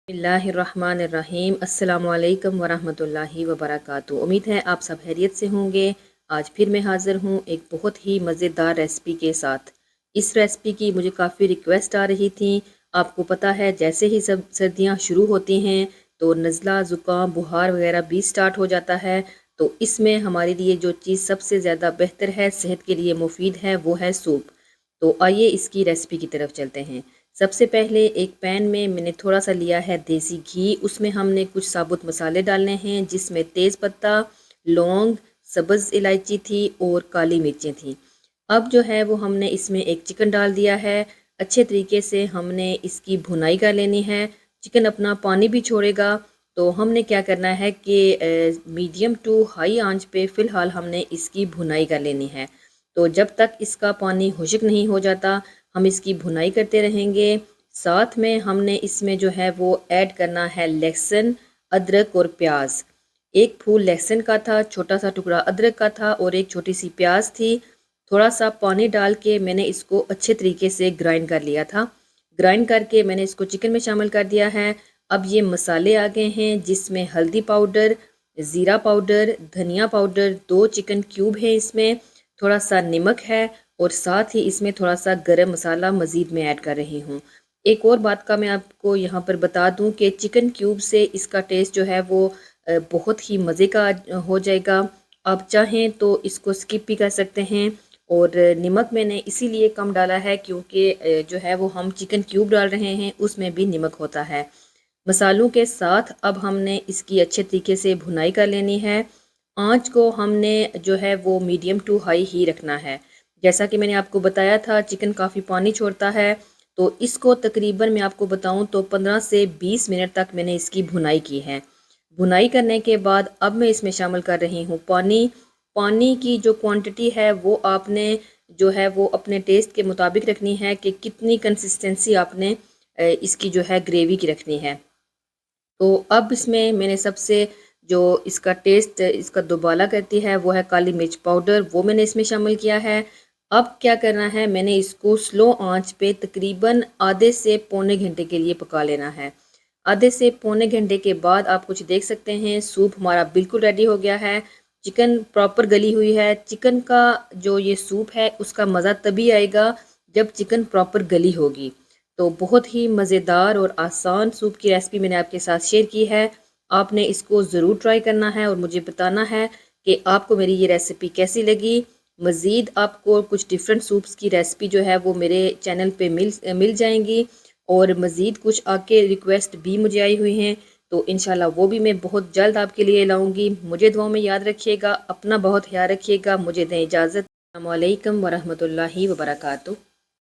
बिस्मिल्लाहिर्रहमानिर्रहीम अस्सलामुअलैकुम वरहमतुल्लाहि वबरकातुहू। उम्मीद है आप सब खैरियत से होंगे। आज फिर मैं हाज़िर हूँ एक बहुत ही मज़ेदार रेसिपी के साथ। इस रेसिपी की मुझे काफ़ी रिक्वेस्ट आ रही थी। आपको पता है जैसे ही सब सर्दियाँ शुरू होती हैं तो नज़ला ज़ुकाम बुखार वगैरह भी स्टार्ट हो जाता है। तो इसमें हमारे लिए जो चीज़ सबसे ज़्यादा बेहतर है, सेहत के लिए मुफीद है, वो है सूप। तो आइए इसकी रेसिपी की तरफ चलते हैं। सबसे पहले एक पैन में मैंने थोड़ा सा लिया है देसी घी। उसमें हमने कुछ साबुत मसाले डालने हैं, जिसमें तेज़ पत्ता, लौंग, सब्ज़ इलायची थी और काली मिर्चें थी। अब जो है वो हमने इसमें एक चिकन डाल दिया है। अच्छे तरीके से हमने इसकी भुनाई कर लेनी है। चिकन अपना पानी भी छोड़ेगा। तो हमने क्या करना है कि मीडियम टू हाई आंच पे फ़िलहाल हमने इसकी भुनाई कर लेनी है। तो जब तक इसका पानी खुश्क नहीं हो जाता हम इसकी भुनाई करते रहेंगे। साथ में हमने इसमें जो है वो ऐड करना है लहसुन, अदरक और प्याज। एक फूल लहसुन का था, छोटा सा टुकड़ा अदरक का था और एक छोटी सी प्याज थी। थोड़ा सा पानी डाल के मैंने इसको अच्छे तरीके से ग्राइंड कर लिया था। ग्राइंड करके मैंने इसको चिकन में शामिल कर दिया है। अब ये मसाले आ गए हैं, जिसमें हल्दी पाउडर, ज़ीरा पाउडर, धनिया पाउडर, 2 चिकन क्यूब है इसमें, थोड़ा सा नमक है और साथ ही इसमें थोड़ा सा गरम मसाला मज़ीद में ऐड कर रही हूँ। एक और बात का मैं आपको यहाँ पर बता दूँ कि चिकन क्यूब से इसका टेस्ट जो है वो बहुत ही मज़े का हो जाएगा। आप चाहें तो इसको स्किप भी कर सकते हैं। और नमक मैंने इसीलिए कम डाला है क्योंकि जो है वो हम चिकन क्यूब डाल रहे हैं, उसमें भी नमक होता है। मसालों के साथ अब हमने इसकी अच्छे तरीके से भुनाई कर लेनी है। आँच को हमने जो है वो मीडियम टू हाई ही रखना है। जैसा कि मैंने आपको बताया था चिकन काफ़ी पानी छोड़ता है। तो इसको तकरीबन मैं आपको बताऊं तो 15 से 20 मिनट तक मैंने इसकी भुनाई की है। भुनाई करने के बाद अब मैं इसमें शामिल कर रही हूँ पानी। पानी की जो क्वांटिटी है वो आपने जो है वो अपने टेस्ट के मुताबिक रखनी है कि कितनी कंसिस्टेंसी आपने इसकी जो है ग्रेवी की रखनी है। तो अब इसमें मैंने सबसे जो इसका टेस्ट इसका दोबाला करती है वो है काली मिर्च पाउडर, वो मैंने इसमें शामिल किया है। अब क्या करना है, मैंने इसको स्लो आंच पे तकरीबन आधे से पौने घंटे के लिए पका लेना है। आधे से पौने घंटे के बाद आप कुछ देख सकते हैं सूप हमारा बिल्कुल रेडी हो गया है। चिकन प्रॉपर गली हुई है। चिकन का जो ये सूप है उसका मज़ा तभी आएगा जब चिकन प्रॉपर गली होगी। तो बहुत ही मज़ेदार और आसान सूप की रेसिपी मैंने आपके साथ शेयर की है। आपने इसको ज़रूर ट्राई करना है और मुझे बताना है कि आपको मेरी ये रेसिपी कैसी लगी। मज़ीद आपको कुछ डिफरेंट सूप्स की रेसिपी जो है वो मेरे चैनल पे मिल जाएंगी और मज़ीद कुछ आके रिक्वेस्ट भी मुझे आई हुई हैं। तो इंशाल्लाह वो भी मैं बहुत जल्द आपके लिए लाऊंगी। मुझे दुआ में याद रखिएगा, अपना बहुत ख्याल रखिएगा। मुझे दें इजाज़त। अस्सलामु अलैकुम वरहमतुल्लाहि वबरकातुहू।